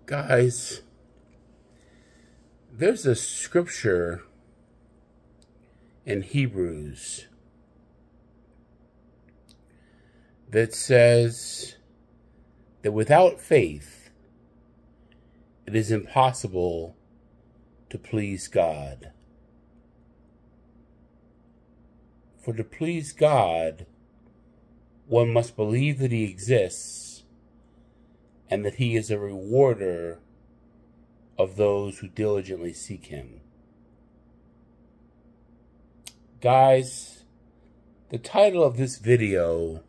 Guys, there's a scripture in Hebrews that says that without faith, it is impossible to please God. For to please God, one must believe that He exists and that He is a rewarder of those who diligently seek Him. Guys, the title of this video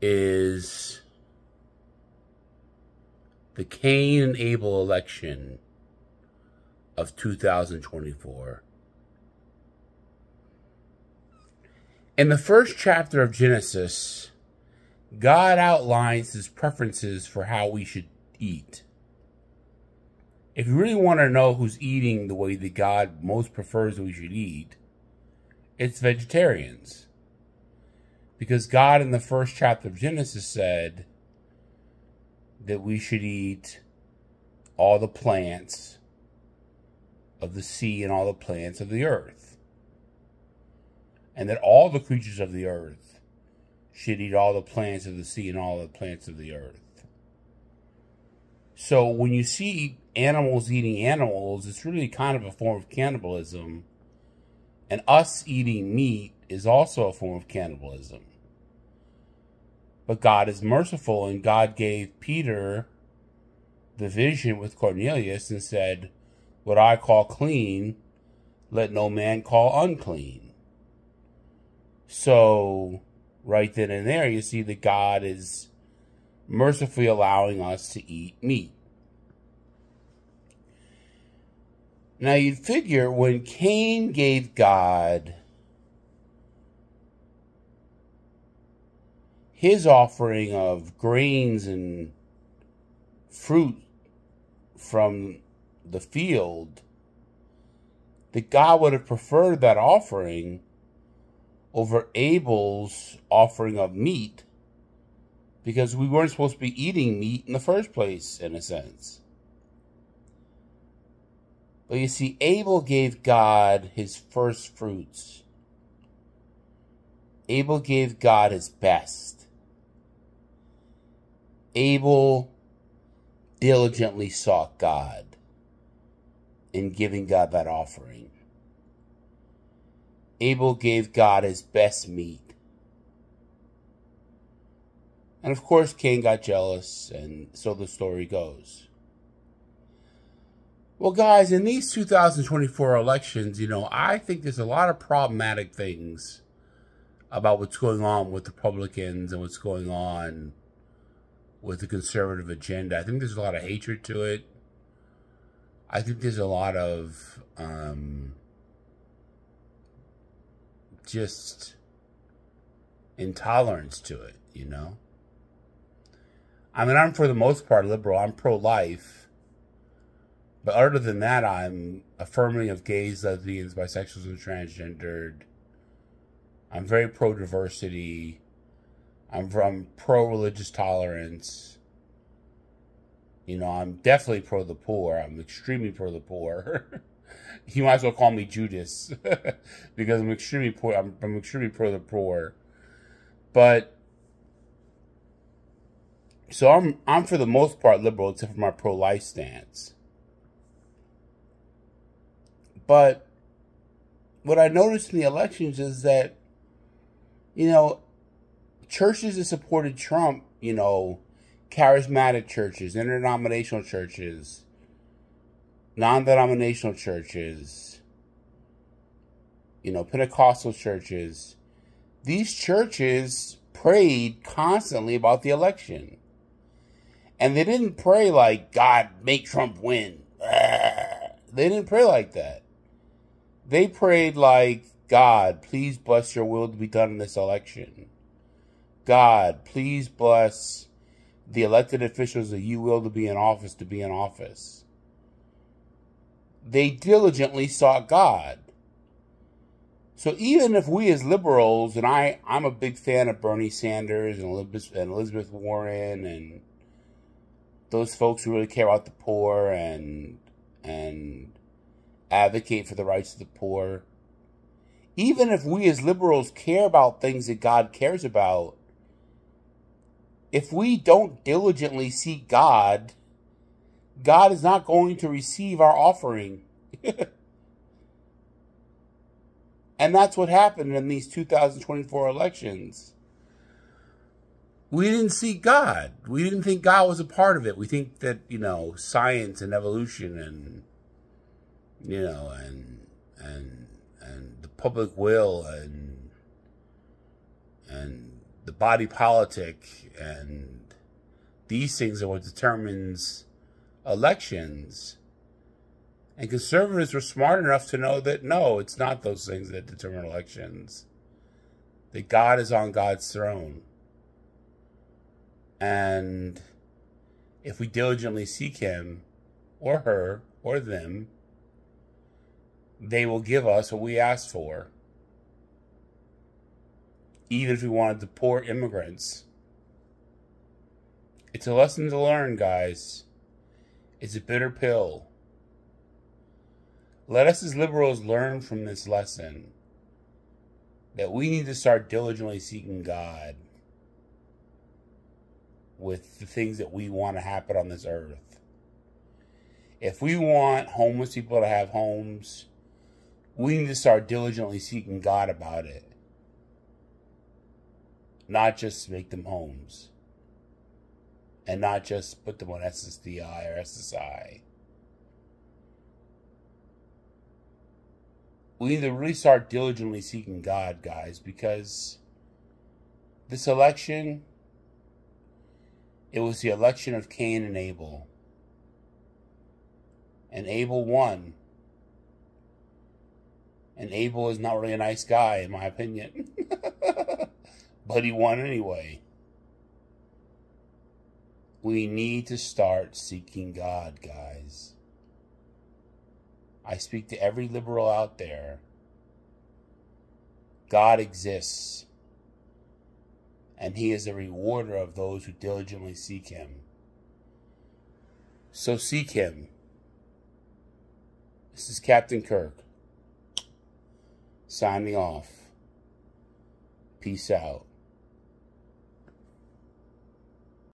is the Cain and Able election of 2024. In the first chapter of Genesis, God outlines His preferences for how we should eat. If you really want to know who's eating the way that God most prefers that we should eat, it's vegetarians. Because God in the first chapter of Genesis said that we should eat all the plants of the sea and all the plants of the earth. And that all the creatures of the earth should eat all the plants of the sea and all the plants of the earth. So when you see animals eating animals, it's really kind of a form of cannibalism. And us eating meat is also a form of cannibalism. But God is merciful, and God gave Peter the vision with Cornelius and said, "What I call clean, let no man call unclean." So right then and there, you see that God is mercifully allowing us to eat meat. Now, you'd figure when Cain gave God his offering of grains and fruit from the field, that God would have preferred that offering over Abel's offering of meat, because we weren't supposed to be eating meat in the first place, in a sense. But you see, Abel gave God his first fruits. Abel gave God his best. Abel diligently sought God in giving God that offering. Abel gave God his best meat. And of course, Cain got jealous, and so the story goes. Well, guys, in these 2024 elections, I think there's a lot of problematic things about what's going on with Republicans and what's going on with the conservative agenda. I think there's a lot of hatred to it. I think there's a lot of just intolerance to it, I mean, I'm for the most part liberal. I'm pro-life. But other than that, I'm affirming of gays, lesbians, bisexuals, and transgendered. I'm very pro-diversity. I'm pro-religious tolerance. I'm definitely pro the poor. I'm extremely pro the poor. You might as well call me Judas, because I'm extremely poor. I'm extremely pro the poor. But so I'm for the most part liberal, except for my pro-life stance. But what I noticed in the elections is that, churches that supported Trump, charismatic churches, interdenominational churches, non-denominational churches, Pentecostal churches, these churches prayed constantly about the election. And they didn't pray like, "God, make Trump win." They didn't pray like that. They prayed like, "God, please bless your will to be done in this election. God, please bless the elected officials that you will to be in office. They diligently sought God. So even if we as liberals, and I'm a big fan of Bernie Sanders and Elizabeth Warren and those folks who really care about the poor and advocate for the rights of the poor. Even if we as liberals care about things that God cares about, if we don't diligently seek God, God is not going to receive our offering. And that's what happened in these 2024 elections. We didn't seek God. We didn't think God was a part of it. We think that, science and evolution and, and the public will and the body politic and these things are what determines elections. And conservatives were smart enough to know that, no, it's not those things that determine elections. That God is on God's throne. And if we diligently seek him or her or them, they will give us what we ask for. Even if we want to deport immigrants. It's a lesson to learn, guys. It's a bitter pill. Let us as liberals learn from this lesson that we need to start diligently seeking God with the things that we want to happen on this earth. If we want homeless people to have homes, we need to start diligently seeking God about it. Not just make them homes. And not just put them on SSDI or SSI. We need to really start diligently seeking God, guys, because this election, it was the election of Cain and Able. And Abel won. And Abel is not really a nice guy, in my opinion. But he won anyway. We need to start seeking God, guys. I speak to every liberal out there. God exists. And he is a rewarder of those who diligently seek him. So seek him. This is Captain Kirk. Signing off. Peace out.